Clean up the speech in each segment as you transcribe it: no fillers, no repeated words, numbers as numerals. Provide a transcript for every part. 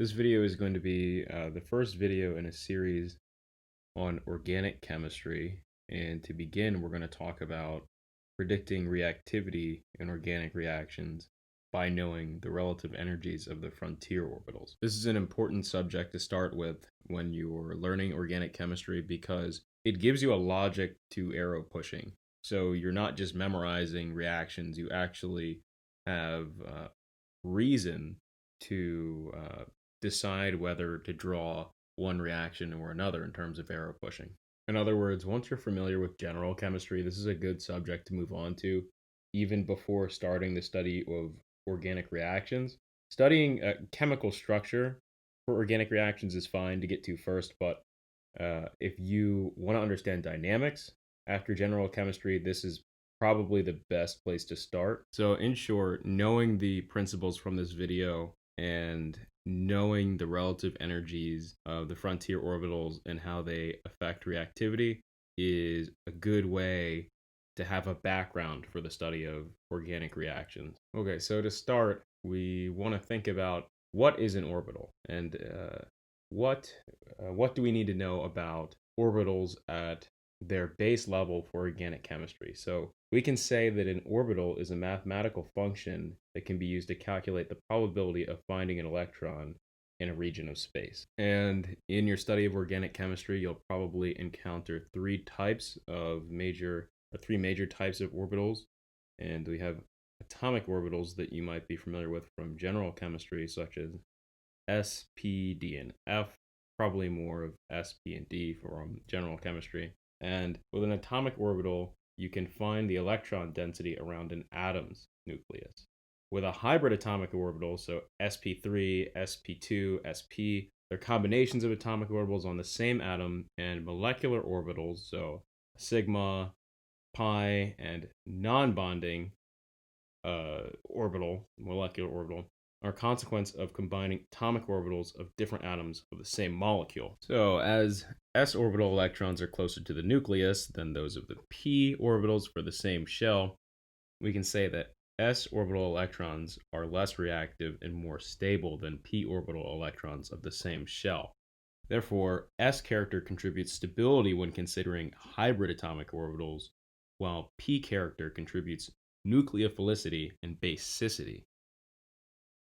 This video is going to be the first video in a series on organic chemistry. And to begin, we're going to talk about predicting reactivity in organic reactions by knowing the relative energies of the frontier orbitals. This is an important subject to start with when you're learning organic chemistry because it gives you a logic to arrow pushing. So you're not just memorizing reactions, you actually have reason to decide whether to draw one reaction or another in terms of arrow pushing. In other words, once you're familiar with general chemistry, this is a good subject to move on to, even before starting the study of organic reactions. Studying chemical structure for organic reactions is fine to get to first, but if you want to understand dynamics after general chemistry, this is probably the best place to start. So in short, knowing the principles from this video and knowing the relative energies of the frontier orbitals and how they affect reactivity is a good way to have a background for the study of organic reactions. Okay, so to start, we want to think about what is an orbital and what do we need to know about orbitals at their base level for organic chemistry. So we can say that an orbital is a mathematical function that can be used to calculate the probability of finding an electron in a region of space. And in your study of organic chemistry, you'll probably encounter three major types of orbitals. And we have atomic orbitals that you might be familiar with from general chemistry, such as S, P, D, and F, probably more of S, P, and D from general chemistry. And with an atomic orbital, you can find the electron density around an atom's nucleus. With a hybrid atomic orbital, so sp3, sp2, sp, they're combinations of atomic orbitals on the same atom, and molecular orbitals, so sigma, pi, and non-bonding molecular orbital, are a consequence of combining atomic orbitals of different atoms of the same molecule. So as s orbital electrons are closer to the nucleus than those of the p orbitals for the same shell, we can say that s orbital electrons are less reactive and more stable than p orbital electrons of the same shell. Therefore, s character contributes stability when considering hybrid atomic orbitals, while p character contributes nucleophilicity and basicity.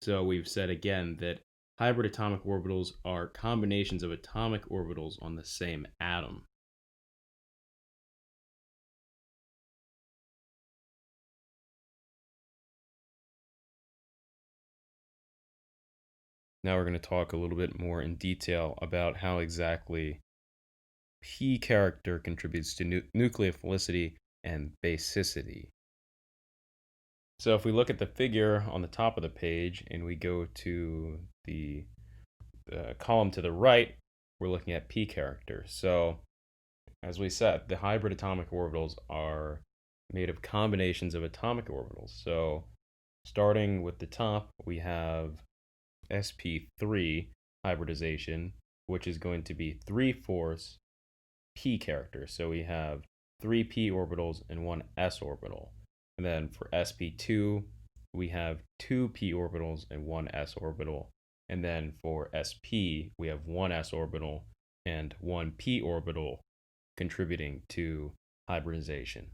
So we've said again that hybrid atomic orbitals are combinations of atomic orbitals on the same atom. Now we're going to talk a little bit more in detail about how exactly p character contributes to nucleophilicity and basicity. So if we look at the figure on the top of the page and we go to the column to the right, we're looking at p character. So as we said, the hybrid atomic orbitals are made of combinations of atomic orbitals. So starting with the top, we have sp3 hybridization, which is going to be 3/4 p character. So we have 3 p orbitals and 1 s orbital. And then for sp2, we have 2 p orbitals and 1 s orbital. And then for sp, we have 1 s orbital and 1 p orbital, contributing to hybridization.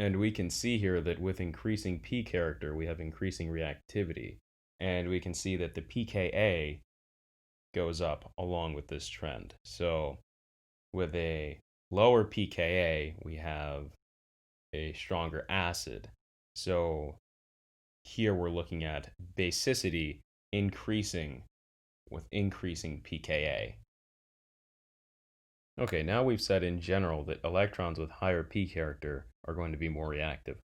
And we can see here that with increasing p character, we have increasing reactivity. And we can see that the pKa goes up along with this trend. So with a lower pKa, we have a stronger acid. So here we're looking at basicity increasing with increasing pKa. Okay, now we've said in general that electrons with higher p character are going to be more reactive.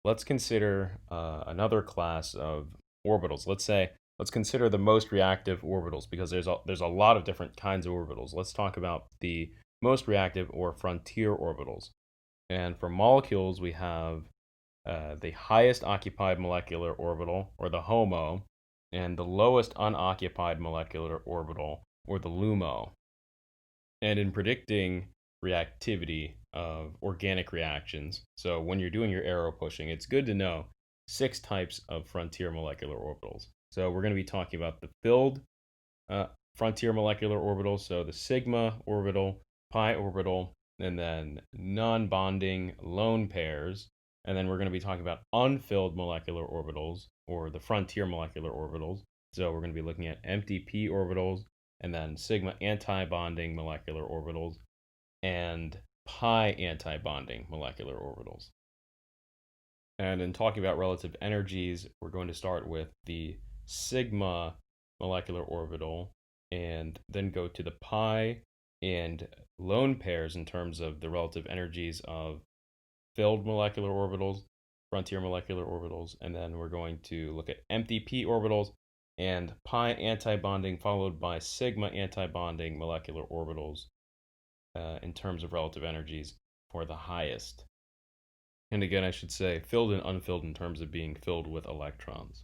Let's consider another class of orbitals. Let's consider the most reactive orbitals, because there's a lot of different kinds of orbitals. Let's talk about the most reactive or frontier orbitals. And for molecules, we have the highest occupied molecular orbital, or the HOMO, and the lowest unoccupied molecular orbital, or the LUMO. And in predicting reactivity of organic reactions, so when you're doing your arrow pushing, it's good to know 6 types of frontier molecular orbitals. So we're going to be talking about the filled, frontier molecular orbitals, so the sigma orbital, pi orbital, and then non-bonding lone pairs. And then we're going to be talking about unfilled molecular orbitals, or the frontier molecular orbitals. So we're going to be looking at empty p orbitals, and then sigma anti-bonding molecular orbitals, and pi anti-bonding molecular orbitals. And in talking about relative energies, we're going to start with the sigma molecular orbital and then go to the pi and lone pairs in terms of the relative energies of filled molecular orbitals, frontier molecular orbitals, and then we're going to look at empty p orbitals and pi antibonding followed by sigma antibonding molecular orbitals in terms of relative energies for the highest. And again, I should say filled and unfilled in terms of being filled with electrons.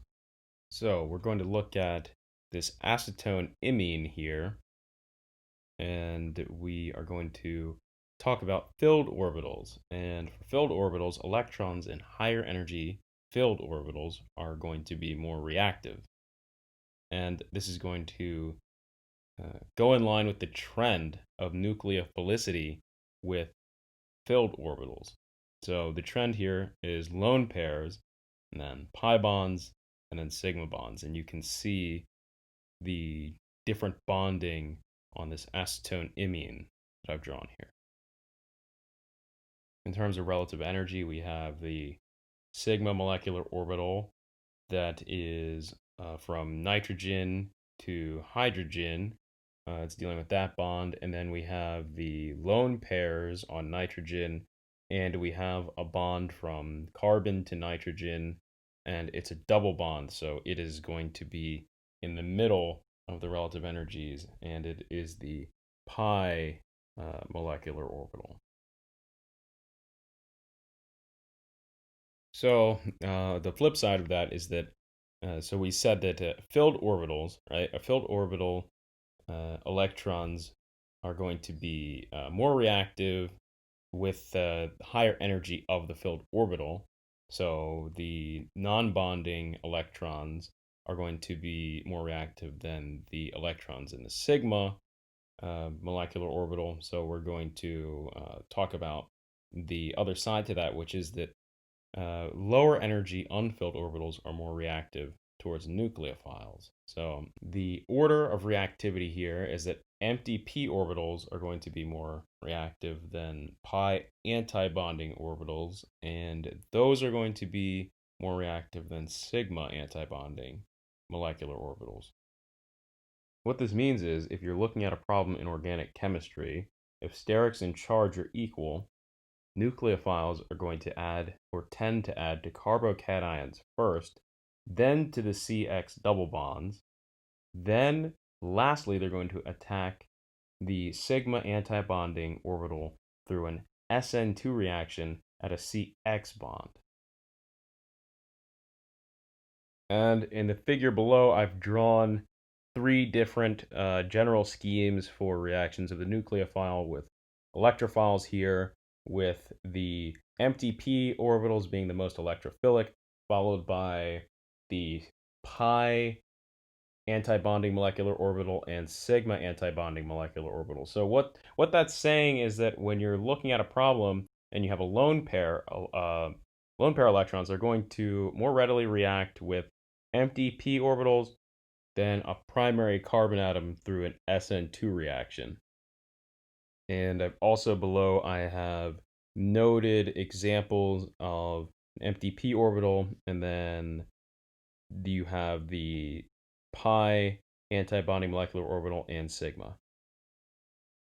So we're going to look at this acetone imine here, and we are going to talk about filled orbitals. And for filled orbitals, electrons in higher energy filled orbitals are going to be more reactive. And this is going to go in line with the trend of nucleophilicity with filled orbitals. So the trend here is lone pairs, and then pi bonds, and then sigma bonds. And you can see the different bonding on this acetone imine that I've drawn here. In terms of relative energy, we have the sigma molecular orbital that is from nitrogen to hydrogen. It's dealing with that bond. And then we have the lone pairs on nitrogen, and we have a bond from carbon to nitrogen, and it's a double bond, so it is going to be in the middle of the relative energies, and it is the pi molecular orbital. So the flip side of that is that, so we said that filled orbitals, right? A filled orbital, electrons are going to be more reactive with the higher energy of the filled orbital. So the non-bonding electrons are going to be more reactive than the electrons in the sigma molecular orbital. So we're going to talk about the other side to that, which is that lower energy unfilled orbitals are more reactive towards nucleophiles. So the order of reactivity here is that empty p orbitals are going to be more reactive than pi antibonding orbitals, and those are going to be more reactive than sigma antibonding molecular orbitals. What this means is if you're looking at a problem in organic chemistry, if sterics and charge are equal, nucleophiles are going to add or tend to add to carbocations first, then to the CX double bonds, then lastly they're going to attack the sigma antibonding orbital through an SN2 reaction at a CX bond. And in the figure below, I've drawn three different general schemes for reactions of the nucleophile, with electrophiles here, with the empty p orbitals being the most electrophilic, followed by the pi antibonding molecular orbital and sigma antibonding molecular orbital. So what that's saying is that when you're looking at a problem and you have a lone pair electrons, are going to more readily react with empty p orbitals than a primary carbon atom through an SN2 reaction. And I've also below I have noted examples of an empty p orbital, and then you have the pi antibonding molecular orbital and sigma.